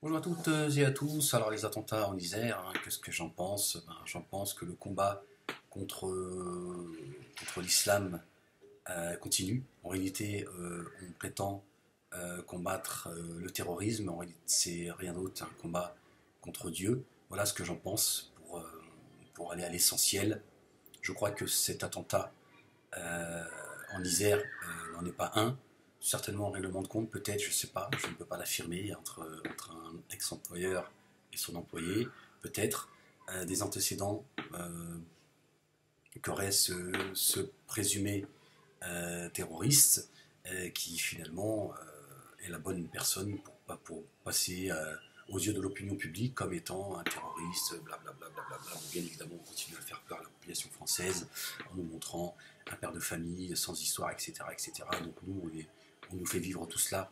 Bonjour à toutes et à tous. Alors les attentats en Isère, qu'est-ce que j'en pense? J'en pense que le combat contre l'islam continue. En réalité, on prétend combattre le terrorisme. En réalité, c'est rien d'autre, un combat contre Dieu. Voilà ce que j'en pense pour aller à l'essentiel. Je crois que cet attentat euh, en Isère n'en est pas un. Certainement un règlement de compte, peut-être, je ne sais pas, je ne peux pas l'affirmer, entre un ex-employeur et son employé, peut-être, des antécédents qu'aurait ce présumé terroriste qui finalement est la bonne personne pour passer aux yeux de l'opinion publique comme étant un terroriste, blablabla. Bien évidemment, on continue à faire peur à la population française en nous montrant un père de famille sans histoire, etc. etc. Donc nous, on nous fait vivre tout cela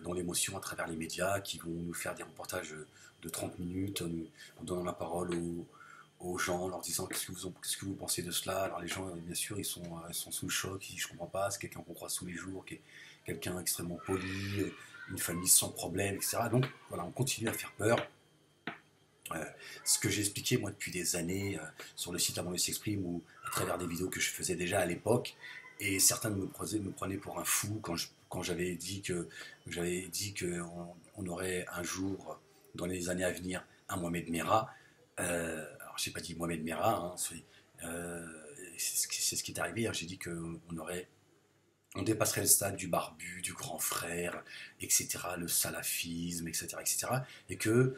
dans l'émotion à travers les médias qui vont nous faire des reportages de 30 minutes en donnant la parole aux gens, en leur disant qu'est-ce que vous pensez de cela. Alors les gens, bien sûr, ils sont sous le choc, ils disent je comprends pas, c'est quelqu'un qu'on croise tous les jours, qui est quelqu'un extrêmement poli, une famille sans problème, etc. Donc voilà, on continue à faire peur. Euh, Ce que j'ai expliqué moi depuis des années sur le site Avant s'exprime ou à travers des vidéos que je faisais déjà à l'époque, et certains me prenaient pour un fou quand j'avais dit que on aurait un jour dans les années à venir un Mohamed Merah. Alors j'ai pas dit Mohamed Merah, euh, c'est ce qui est arrivé. Hein. J'ai dit on dépasserait le stade du barbu, du grand frère, etc., le salafisme, etc., etc., et que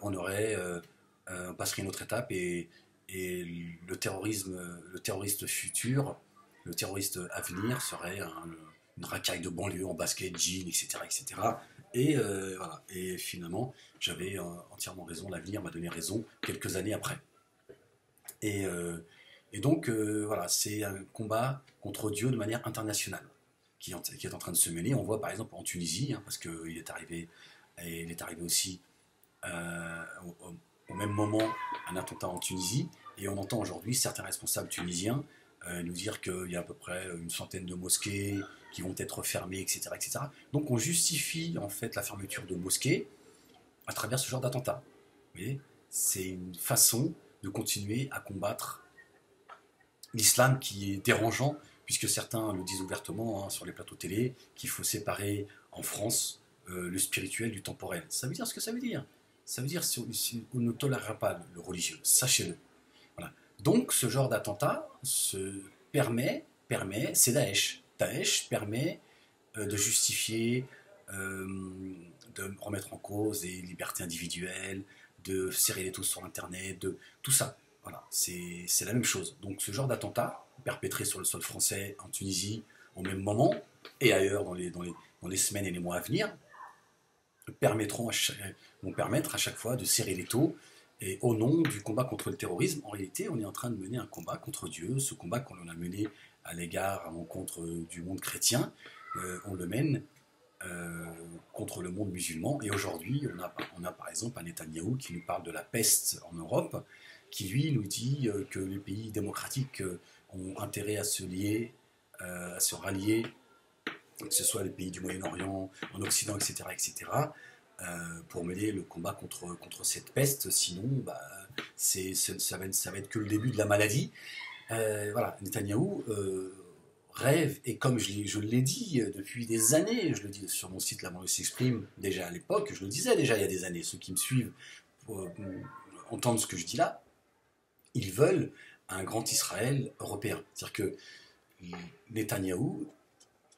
on passerait une autre étape et le terroriste futur, le terroriste à venir serait une racaille de banlieue en basket, jean, etc., etc. Voilà. Et finalement, j'avais entièrement raison. L'avenir m'a donné raison quelques années après. Et, euh, et donc, voilà, c'est un combat contre Dieu de manière internationale qui est en train de se mener. On voit par exemple en Tunisie, hein, parce il est arrivé aussi au même moment un attentat en Tunisie, et on entend aujourd'hui certains responsables tunisiens nous dire qu'il y a à peu près une centaine de mosquées qui vont être fermées, etc., etc. Donc on justifie en fait la fermeture de mosquées à travers ce genre d'attentat. Vous voyez, c'est une façon de continuer à combattre l'islam qui est dérangeant, puisque certains le disent ouvertement hein, sur les plateaux télé, qu'il faut séparer en France le spirituel du temporel. Ça veut dire ce que ça veut dire. Ça veut dire qu'on ne tolérera pas le religieux, sachez-le. Voilà. Donc ce genre d'attentat c'est Daesh. Daesh permet de justifier, euh, de remettre en cause les libertés individuelles, de serrer les taux sur Internet, de tout ça. Voilà, c'est la même chose. Donc ce genre d'attentat, perpétré sur le sol français, en Tunisie, au même moment, et ailleurs dans les semaines et les mois à venir, vont permettre à chaque fois de serrer les taux. Et au nom du combat contre le terrorisme, en réalité, on est en train de mener un combat contre Dieu. Ce combat qu'on a mené à l'encontre du monde chrétien, on le mène euh, contre le monde musulman. Et aujourd'hui, on a par exemple un Netanyahou qui nous parle de la peste en Europe, qui lui nous dit que les pays démocratiques ont intérêt à se lier, à se rallier, que ce soit les pays du Moyen-Orient, en Occident, etc., etc., pour mener le combat contre cette peste. Sinon, ça va être que le début de la maladie. Voilà, Netanyahou rêve, et comme je l'ai dit depuis des années, je le dis sur mon site, là, s'exprime déjà à l'époque, je le disais déjà il y a des années, ceux qui me suivent pour entendre ce que je dis là, ils veulent un grand Israël européen. C'est-à-dire que Netanyahou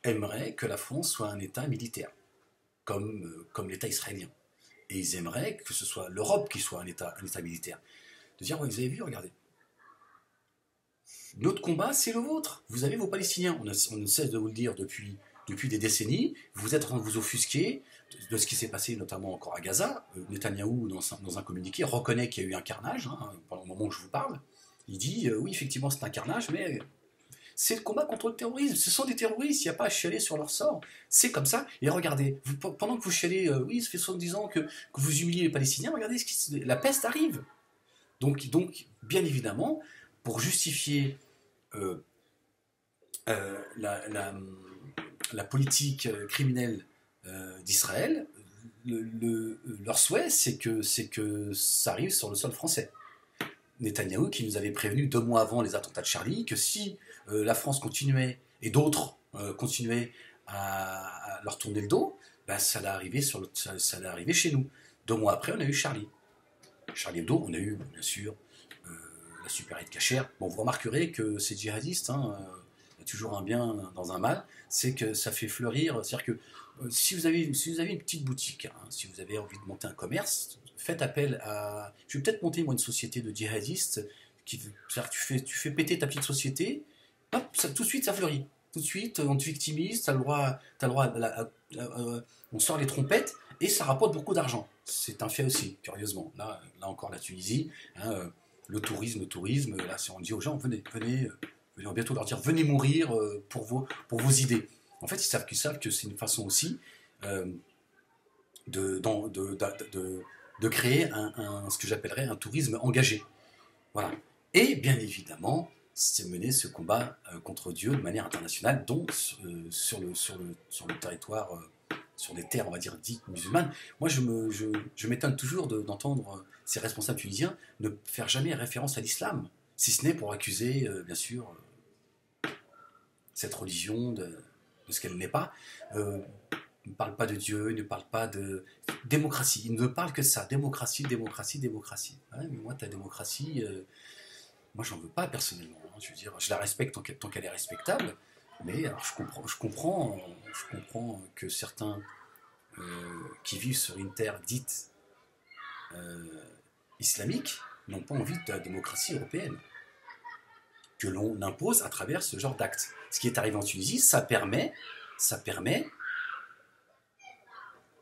aimerait que la France soit un État militaire, comme l'État israélien. Et ils aimeraient que ce soit l'Europe qui soit un État militaire. De dire, ouais, vous avez vu, regardez, notre combat, c'est le vôtre. Vous avez vos Palestiniens. On ne cesse de vous le dire depuis des décennies. Vous êtes en train de vous offusquer de ce qui s'est passé notamment encore à Gaza. Netanyahou, dans un communiqué, reconnaît qu'il y a eu un carnage pendant le moment où je vous parle. Il dit, oui, effectivement, c'est un carnage, mais c'est le combat contre le terrorisme. Ce sont des terroristes, il n'y a pas à chialer sur leur sort. C'est comme ça. Et regardez, pendant que vous chialez, oui, ça fait 70 ans que vous humiliez les Palestiniens, regardez, la peste arrive. Donc, bien évidemment, pour justifier euh, euh, la, la, la, politique criminelle d'Israël, leur souhait, c'est que ça arrive sur le sol français. Netanyahou qui nous avait prévenu 2 mois avant les attentats de Charlie que si la France continuait et d'autres continuaient à leur tourner le dos, bah, ça allait arriver chez nous. 2 mois après, on a eu Charlie. Charlie Hebdo, on a eu bien sûr la supérette cachère. Bon, vous remarquerez que ces djihadistes, il y a toujours un bien dans un mal, c'est que ça fait fleurir. C'est-à-dire que si vous avez une petite boutique, si vous avez envie de monter un commerce, faites appel à. Je vais peut-être monter moi une société de djihadistes. C'est-à-dire que tu fais péter ta petite société, hop, tout de suite ça fleurit. Tout de suite, on te victimise, t'as le droit on sort les trompettes et ça rapporte beaucoup d'argent. C'est un fait aussi, curieusement. Là encore, la Tunisie, le tourisme, là, si on dit aux gens, venez, on va bientôt leur dire, venez mourir pour vos idées. En fait, ils savent que c'est une façon aussi de créer ce que j'appellerais un tourisme engagé. Voilà. Et bien évidemment, c'est mener ce combat contre Dieu de manière internationale, donc sur le territoire, sur des terres, on va dire, dites musulmanes. Moi, je m'étonne toujours d'entendre ces responsables tunisiens ne faire jamais référence à l'islam, si ce n'est pour accuser, bien sûr, cette religion de ce qu'elle n'est pas. Il ne parle pas de Dieu, il ne parle pas de démocratie. Il ne parle que de ça, démocratie. Ouais, mais moi, ta démocratie, moi, j'en veux pas personnellement. Je veux dire, je la respecte tant qu'elle est respectable, mais alors, je comprends que certains qui vivent sur une terre dite islamique n'ont pas envie de la démocratie européenne que l'on impose à travers ce genre d'actes. Ce qui est arrivé en Tunisie, ça permet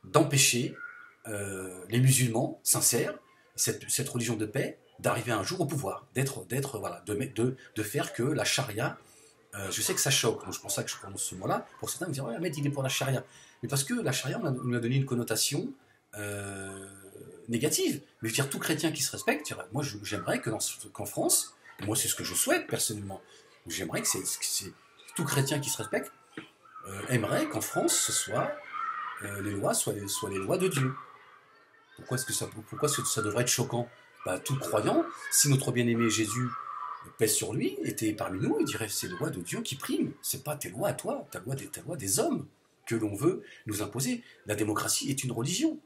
d'empêcher les musulmans sincères, cette religion de paix, d'arriver un jour au pouvoir, de faire que la charia, je sais que ça choque, donc je pense que je prononce ce mot-là, pour certains me disent, ouais, Ahmed, il est pour la charia. Mais parce que la charia, on nous a donné une connotation négative. Mais je veux dire, tout chrétien qui se respecte, moi j'aimerais qu'en France, moi c'est ce que je souhaite personnellement, j'aimerais que tout chrétien qui se respecte aimerait qu'en France, ce soit les lois soient les lois de Dieu. Pourquoi est-ce que ça devrait être choquant? Bah, tout croyant, si notre bien-aimé Jésus, paix sur lui, était parmi nous, il dirait c'est les lois de Dieu qui priment. C'est pas tes lois à toi, ta loi des hommes que l'on veut nous imposer. La démocratie est une religion.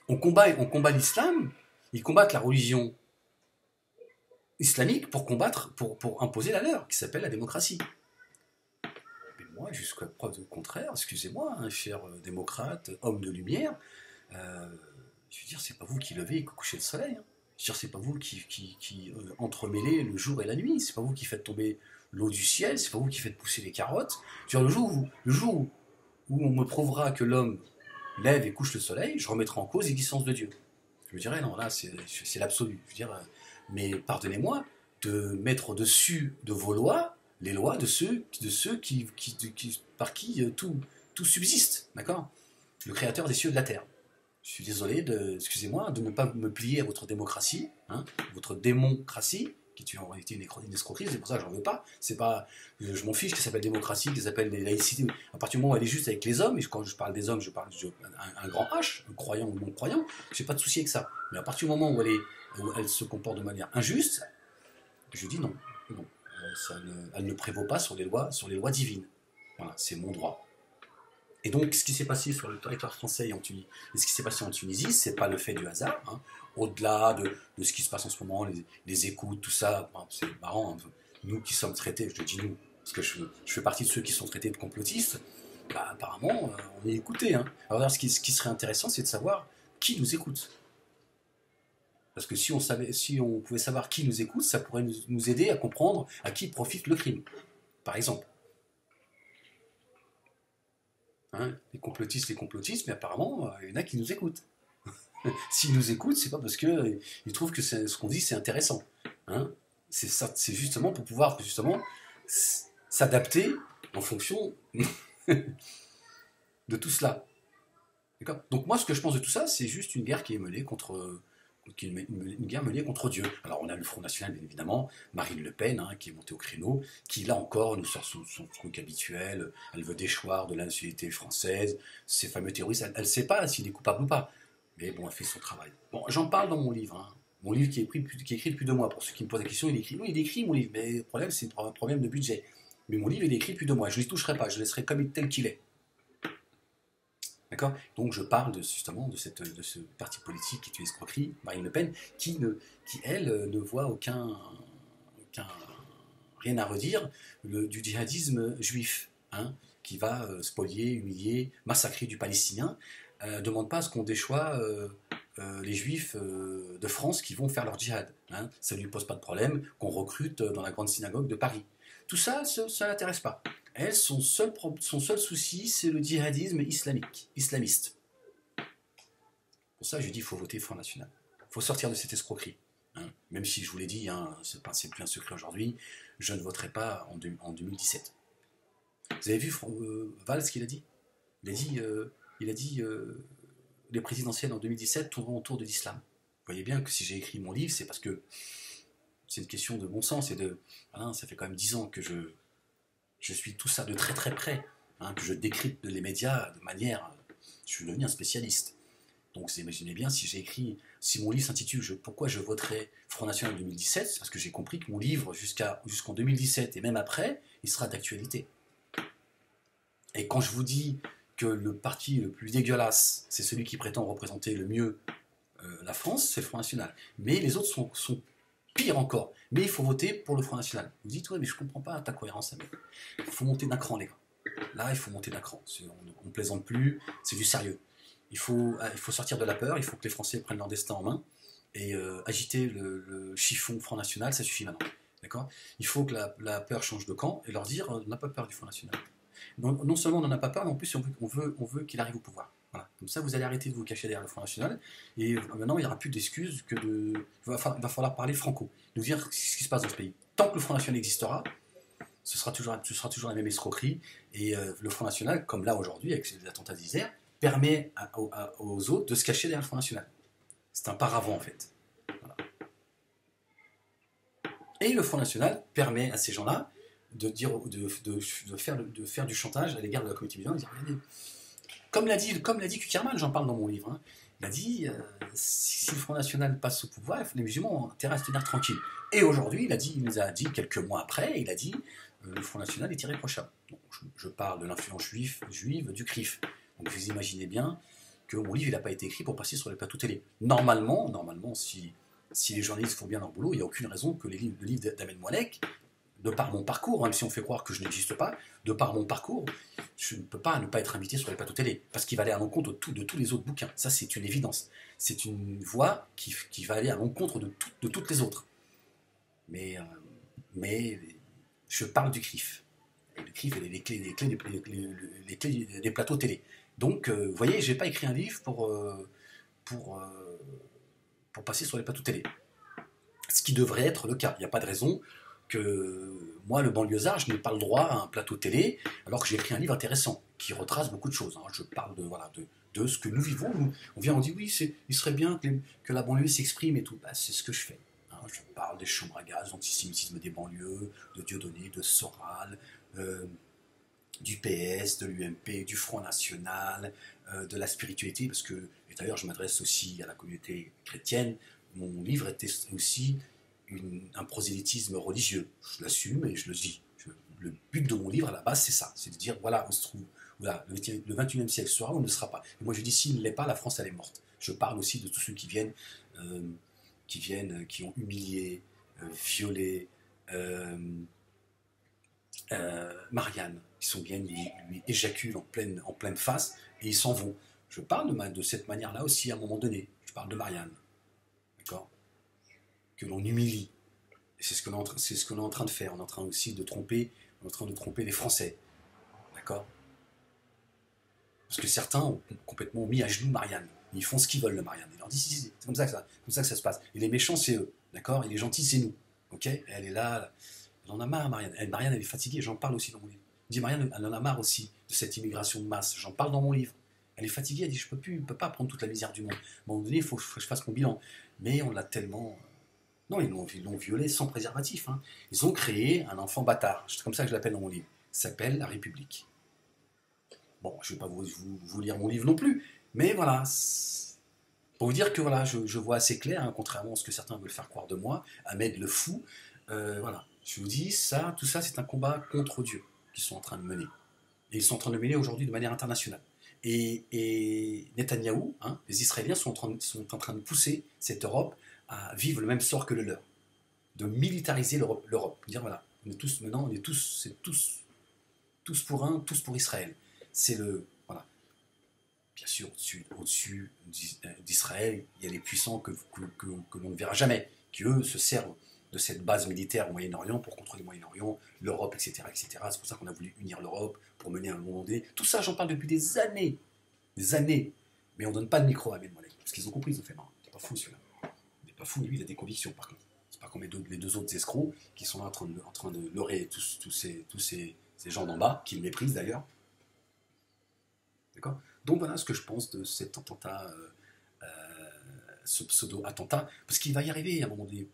On combat l'islam, ils combattent la religion islamique pour imposer la leur, qui s'appelle la démocratie. Mais moi, jusqu'à preuve du contraire, excusez-moi, cher démocrate, homme de lumière, je veux dire, c'est pas vous qui levez et qui couchez le soleil. Je veux dire, c'est pas vous qui entremêlez le jour et la nuit. C'est pas vous qui faites tomber l'eau du ciel. C'est pas vous qui faites pousser les carottes. Je veux dire, le jour où on me prouvera que l'homme lève et couche le soleil, je remettrai en cause l'existence de Dieu. Je me dirais, non, là, c'est l'absolu. Je veux dire, mais pardonnez-moi de mettre au-dessus de vos lois les lois de ceux par qui tout subsiste. D'accord? Le créateur des cieux et de la terre. Je suis désolé, excusez-moi, de ne pas me plier à votre démocratie, votre démocratie, qui est en réalité une escroquerie, c'est pour ça que j'en veux pas. C'est pas, je m'en fiche, qu'elle s'appelle démocratie, qu'elle s'appelle laïcité. À partir du moment où elle est juste avec les hommes, et quand je parle des hommes, je parle un grand H, croyant ou non croyant, j'ai pas de souci avec ça. Mais à partir du moment où elle se comporte de manière injuste, je dis non. Elle ne prévaut pas sur les lois divines. Voilà, c'est mon droit. Et donc, ce qui s'est passé sur le territoire français et ce qui s'est passé en Tunisie, c'est pas le fait du hasard. Au-delà de ce qui se passe en ce moment, les écoutes, tout ça, c'est marrant. Nous qui sommes traités, je dis nous, parce que je fais partie de ceux qui sont traités de complotistes, bah, apparemment, on est écoutés. Alors, ce qui serait intéressant, c'est de savoir qui nous écoute. Parce que si on pouvait savoir qui nous écoute, ça pourrait nous aider à comprendre à qui profite le crime, par exemple. Les complotistes, mais apparemment, il y en a qui nous écoutent. S'ils nous écoutent, c'est pas parce qu'ils trouvent que ce qu'on dit, c'est intéressant. C'est justement pour pouvoir s'adapter en fonction de tout cela. D'accord ? Donc moi, ce que je pense de tout ça, c'est juste une guerre qui est menée contre une guerre menée contre Dieu. Alors on a le Front National, bien évidemment, Marine Le Pen, hein, qui est montée au créneau, qui là encore nous sort son truc habituel, elle veut déchoir de la nationalité française, ces fameux terroristes, elle ne sait pas s'il est coupable ou pas. Mais bon, elle fait son travail. Bon, j'en parle dans mon livre, hein. Mon livre qui est écrit depuis 2 mois. Pour ceux qui me posent la question, il écrit mon livre, mais le problème, c'est un problème de budget. Mais mon livre, il est écrit depuis 2 mois. Je ne les toucherai pas, je le laisserai comme tel qu'il est. D'accord. Donc je parle justement de ce parti politique qui est une escroquerie, Marine Le Pen, qui elle, ne voit rien à redire du djihadisme juif, hein, qui va spolier, humilier, massacrer du Palestinien. Demande pas à ce qu'on déchoie les juifs de France qui vont faire leur djihad. Hein. Ça ne lui pose pas de problème qu'on recrute dans la grande synagogue de Paris. Tout ça, ça l'intéresse pas. Elle, son seul souci, c'est le djihadisme islamiste. Pour ça, je dis, il faut voter Front National. Il faut sortir de cette escroquerie. Hein. Même si je vous l'ai dit, hein, c'est plus un secret aujourd'hui, je ne voterai pas en 2017. Vous avez vu Valls, ce qu'il a dit? Il a dit les présidentielles en 2017 tourneront autour de l'islam. Vous voyez bien que si j'ai écrit mon livre, c'est parce que c'est une question de bon sens et voilà, ça fait quand même 10 ans que je suis tout ça de très très près, hein, que je décrypte les médias de manière... Je suis devenu un spécialiste. Donc vous imaginez bien, si mon livre s'intitule Pourquoi je voterai Front National en 2017, c'est parce que j'ai compris que mon livre, jusqu'en 2017 et même après, il sera d'actualité. Et quand je vous dis que le parti le plus dégueulasse, c'est celui qui prétend représenter le mieux la France, c'est le Front National. Mais les autres sont pire encore. Mais il faut voter pour le Front National. Vous dites, ouais, mais je comprends pas ta cohérence, mec. Il faut monter d'un cran, les gars. Là, il faut monter d'un cran. On ne plaisante plus, c'est du sérieux. Il faut sortir de la peur, il faut que les Français prennent leur destin en main et agiter le chiffon Front National, ça suffit maintenant. D'accord. Il faut que la peur change de camp et leur dire, on n'a pas peur du Front National. Non seulement on n'en a pas peur, mais en plus on veut qu'il arrive au pouvoir. Voilà. Comme ça, vous allez arrêter de vous cacher derrière le Front National. Et maintenant, il n'y aura plus d'excuses que il va falloir parler franco, nous dire ce qui se passe dans ce pays. Tant que le Front National existera, ce sera toujours la même escroquerie. Et le Front National, comme là aujourd'hui, avec les attentats d'Isère, permet aux autres de se cacher derrière le Front National. C'est un paravent, en fait. Voilà. Et le Front National permet à ces gens-là de faire du chantage à l'égard de la communauté musulmane. Comme l'a dit Kuckerman, j'en parle dans mon livre, hein, il a dit si le Front National passe au pouvoir, les musulmans ont intérêt à se tenir tranquilles. Et aujourd'hui, il nous a dit, quelques mois après, il a dit le Front National est irréprochable. Donc, je parle de l'influence juive du CRIF. Donc vous imaginez bien que mon livre n'a pas été écrit pour passer sur les plateaux télé. Normalement, si les journalistes font bien leur boulot, il n'y a aucune raison que le livre d'Ahmed Moalek, de par mon parcours, même si on fait croire que je n'existe pas, de par mon parcours, je ne peux pas ne pas être invité sur les plateaux télé, parce qu'il va aller à l'encontre de tous les autres bouquins. Ça, c'est une évidence. C'est une voie qui va aller à l'encontre de toutes les autres. Mais je parle du CRIF. Et le CRIF, les clés des plateaux télé. Donc, vous voyez, je n'ai pas écrit un livre pour passer sur les plateaux télé. Ce qui devrait être le cas. Il n'y a pas de raison que moi, le banlieusard, je n'ai pas le droit à un plateau télé, alors que j'ai écrit un livre intéressant, qui retrace beaucoup de choses. Hein. Je parle de ce que nous vivons. On vient, on dit, oui, il serait bien que la banlieue s'exprime et tout. Bah, c'est ce que je fais. Hein. Je parle des chambres à gaz, l'antisémitisme des banlieues, de Dieudonné, de Soral, du PS, de l'UMP, du Front National, de la spiritualité, parce que, et d'ailleurs, je m'adresse aussi à la communauté chrétienne. Mon livre était aussi un prosélytisme religieux. Je l'assume et je le dis. Le but de mon livre, à la base, c'est ça. C'est de dire, voilà, on se trouve, voilà, le 21e siècle sera ou ne sera pas. Et moi, je dis, s'il ne l'est pas, la France, elle est morte. Je parle aussi de tous ceux qui ont humilié, violé Marianne, qui lui éjaculent en pleine face, et ils s'en vont. Je parle de cette manière-là aussi, à un moment donné. Je parle de Marianne. D'accord ? Que l'on humilie. C'est ce qu'on est en train de faire. On est en train aussi de tromper les Français. D'accord ? Parce que certains ont complètement mis à genoux Marianne. Ils font ce qu'ils veulent, le Marianne. Ils leur disent, si, c'est comme ça que ça se passe. Et les méchants, c'est eux. D'accord ? Et les gentils, c'est nous. Ok ? Et elle est là. Elle en a marre, Marianne. Marianne, elle est fatiguée. J'en parle aussi dans mon livre. Je dis, Marianne, elle en a marre aussi de cette immigration de masse. J'en parle dans mon livre. Elle est fatiguée, elle dit je peux pas prendre toute la misère du monde. À un moment donné, il faut que je fasse mon bilan. Mais on l'a tellement. Non, ils l'ont violé sans préservatif. Hein. Ils ont créé un enfant bâtard. C'est comme ça que je l'appelle dans mon livre. Il s'appelle La République. Bon, je ne vais pas vous lire mon livre non plus. Mais voilà. Pour vous dire que voilà, je vois assez clair, hein, contrairement à ce que certains veulent faire croire de moi, Ahmed le fou. Voilà. Je vous dis, tout ça, c'est un combat contre Dieu qu'ils sont en train de mener. Et ils sont en train de le mener aujourd'hui de manière internationale. Et Netanyahou, hein, les Israéliens sont en train de pousser cette Europe à vivre le même sort que le leur, de militariser l'Europe. Dire voilà, on est tous maintenant, c'est tous pour un, tous pour Israël. C'est le voilà. Bien sûr, au-dessus d'Israël, il y a les puissants que l'on ne verra jamais, qui eux se servent de cette base militaire au Moyen-Orient pour contrôler le Moyen-Orient, l'Europe, etc., etc. C'est pour ça qu'on a voulu unir l'Europe pour mener un monde donné. Tout ça, j'en parle depuis des années, mais on ne donne pas de micro à Ahmed Moulay, parce qu'ils ont compris, ils ont fait marre. T'es pas fou celui-là. Il n'est pas fou, lui, il a des convictions par contre. C'est pas comme les deux autres escrocs qui sont là en train de leurrer tous ces gens d'en bas, qui le méprisent d'ailleurs. D'accord. Donc voilà ce que je pense de cet attentat, ce pseudo-attentat, parce qu'il va y arriver à un moment donné.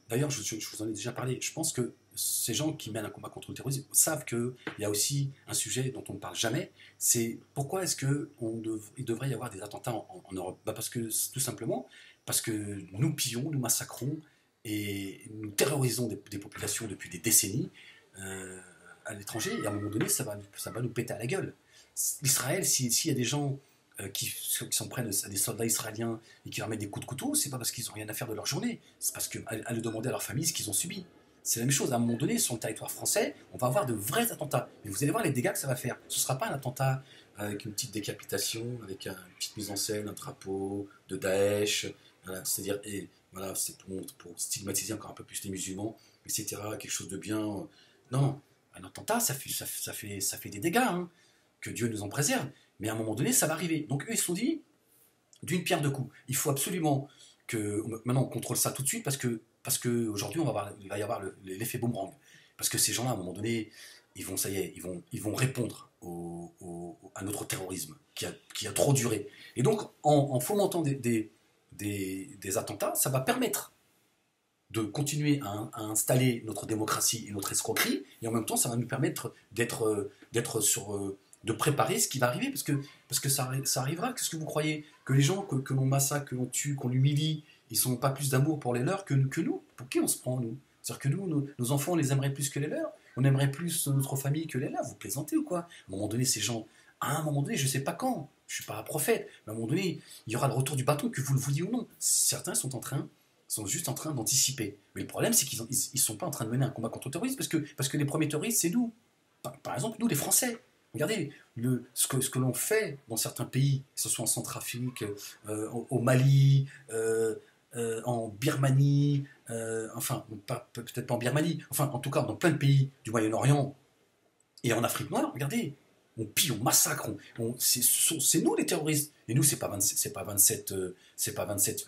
D'ailleurs, je vous en ai déjà parlé, je pense que ces gens qui mènent un combat contre le terrorisme savent qu'il y a aussi un sujet dont on ne parle jamais, c'est pourquoi est-ce qu'il devrait y avoir des attentats en Europe. Parce que, tout simplement, parce que nous pillons, nous massacrons et nous terrorisons des populations depuis des décennies à l'étranger, et à un moment donné, ça va nous péter à la gueule. Israël, s'il y a des gens qui s'en prennent à des soldats israéliens et qui leur mettent des coups de couteau, c'est pas parce qu'ils n'ont rien à faire de leur journée, c'est parce qu'à le demander à leur famille ce qu'ils ont subi. C'est la même chose, à un moment donné, sur le territoire français, on va avoir de vrais attentats. Et vous allez voir les dégâts que ça va faire. Ce ne sera pas un attentat avec une petite décapitation, avec une petite mise en scène, un drapeau de Daesh, voilà, c'est-à-dire, et voilà, c'est pour stigmatiser encore un peu plus les musulmans, etc., quelque chose de bien. Non, un attentat, ça fait des dégâts, hein, que Dieu nous en préserve. Mais à un moment donné, ça va arriver. Donc eux, ils se sont dit, d'une pierre deux coups. Il faut absolument que maintenant on contrôle ça tout de suite parce que aujourd'hui il va y avoir l'effet boomerang. Parce que ces gens-là, à un moment donné, ça y est, ils vont répondre à notre terrorisme qui a trop duré. Et donc, en fomentant des attentats, ça va permettre de continuer à installer notre démocratie et notre escroquerie, et en même temps, ça va nous permettre de préparer ce qui va arriver, parce que ça arrivera. Qu'est-ce que vous croyez? Que les gens que l'on massacre, que l'on tue, qu'on humilie, ils n'ont pas plus d'amour pour les leurs que nous? Pour qui on se prend, nous? C'est-à-dire que nous, nos enfants, on les aimerait plus que les leurs? On aimerait plus notre famille que les leurs? Vous plaisantez ou quoi? À un moment donné, ces gens, à un moment donné, je ne sais pas quand, je ne suis pas un prophète, mais à un moment donné, il y aura le retour du bâton, que vous le vouliez ou non. Certains sont juste en train d'anticiper. Mais le problème, c'est qu'ils ne sont pas en train de mener un combat contre le terrorisme, parce que les premiers terroristes, c'est nous. Par exemple, nous, les Français. Regardez ce que l'on fait dans certains pays, que ce soit en Centrafrique, au Mali, en Birmanie, enfin, peut-être pas en Birmanie, enfin, en tout cas, dans plein de pays du Moyen-Orient et en Afrique noire, regardez, on pille, on massacre, c'est nous les terroristes. Et nous, c'est pas 27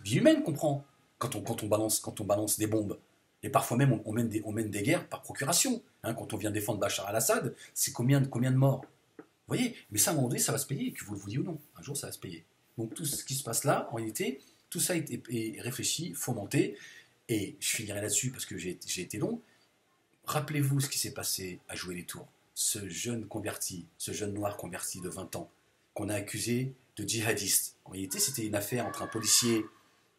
vies humaines qu'on prend quand on balance des bombes. Et parfois même, on mène des guerres par procuration. Hein, quand on vient défendre Bachar al-Assad, c'est combien de morts? Vous voyez? Mais ça, à un moment donné, ça va se payer, que vous le vouliez ou non. Un jour, ça va se payer. Donc tout ce qui se passe là, en réalité, tout ça est réfléchi, fomenté. Et je finirai là-dessus parce que j'ai été long. Rappelez-vous ce qui s'est passé à Jouer les Tours. Ce jeune noir converti de 20 ans, qu'on a accusé de djihadiste. En réalité, c'était une affaire entre un policier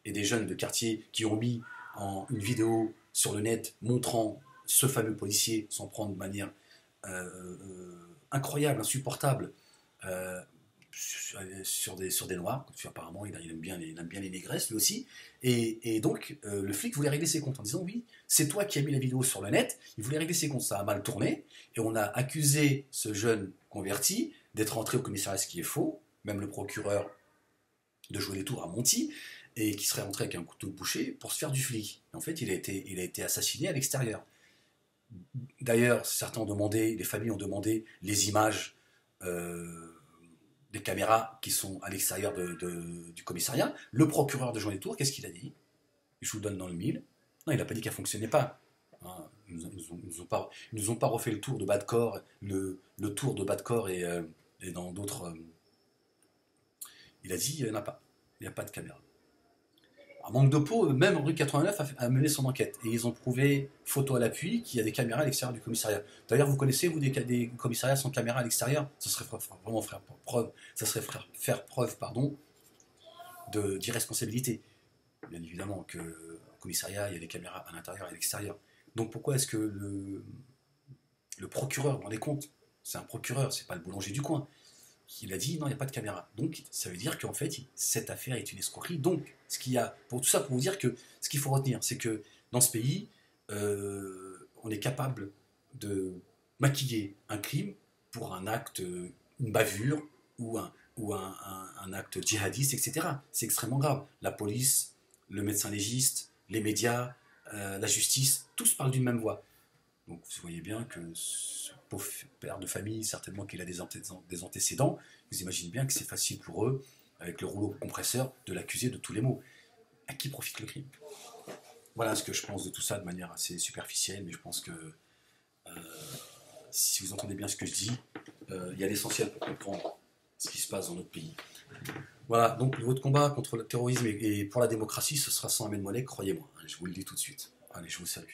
et des jeunes de quartier qui ont mis une vidéo sur le net montrant ce fameux policier s'en prendre de manière incroyable, insupportable sur des noirs. Apparemment, il aime bien les négresses lui aussi. Et donc, le flic voulait régler ses comptes en disant oui, c'est toi qui as mis la vidéo sur le net. Il voulait régler ses comptes, ça a mal tourné. Et on a accusé ce jeune converti d'être entré au commissariat, ce qui est faux. Même le procureur de Jouer les Tours a menti, et qui serait rentré avec un couteau bouché pour se faire du flic. En fait, il a été assassiné à l'extérieur. D'ailleurs, les familles ont demandé les images des caméras qui sont à l'extérieur du commissariat. Le procureur de Jouer les Tours, qu'est-ce qu'il a dit? Je vous donne dans le mille. Non, il n'a pas dit qu'elle ne fonctionnait pas. Hein, ils nous ont pas refait le tour de Badcorp, le tour de Badcorp et dans d'autres Il a dit, il n'y en a pas. Il n'y a pas de caméra. Alors, manque de peau, même rue 89 a mené son enquête. Et ils ont prouvé, photo à l'appui, qu'il y a des caméras à l'extérieur du commissariat. D'ailleurs, vous connaissez, vous, des commissariats sans caméra à l'extérieur? Ça serait vraiment faire preuve d'irresponsabilité. Bien évidemment qu'au commissariat, il y a des caméras à l'intérieur et à l'extérieur. Donc pourquoi est-ce que le procureur, vous vous rendez compte, c'est un procureur, c'est pas le boulanger du coin, il a dit non, il n'y a pas de caméra. Donc ça veut dire qu'en fait, cette affaire est une escroquerie. Donc, ce qu'il y a, pour tout ça, pour vous dire que ce qu'il faut retenir, c'est que dans ce pays, on est capable de maquiller un crime pour un acte, une bavure ou un acte djihadiste, etc. C'est extrêmement grave. La police, le médecin légiste, les médias, la justice, tous parlent d'une même voix. Donc vous voyez bien que ce pauvre père de famille, certainement qu'il a des antécédents, vous imaginez bien que c'est facile pour eux, avec le rouleau compresseur, de l'accuser de tous les maux. À qui profite le crime? Voilà ce que je pense de tout ça de manière assez superficielle, mais je pense que si vous entendez bien ce que je dis, il y a l'essentiel pour comprendre ce qui se passe dans notre pays. Voilà, donc votre combat contre le terrorisme et pour la démocratie, ce sera sans amène mollet, croyez-moi, je vous le dis tout de suite. Allez, je vous salue.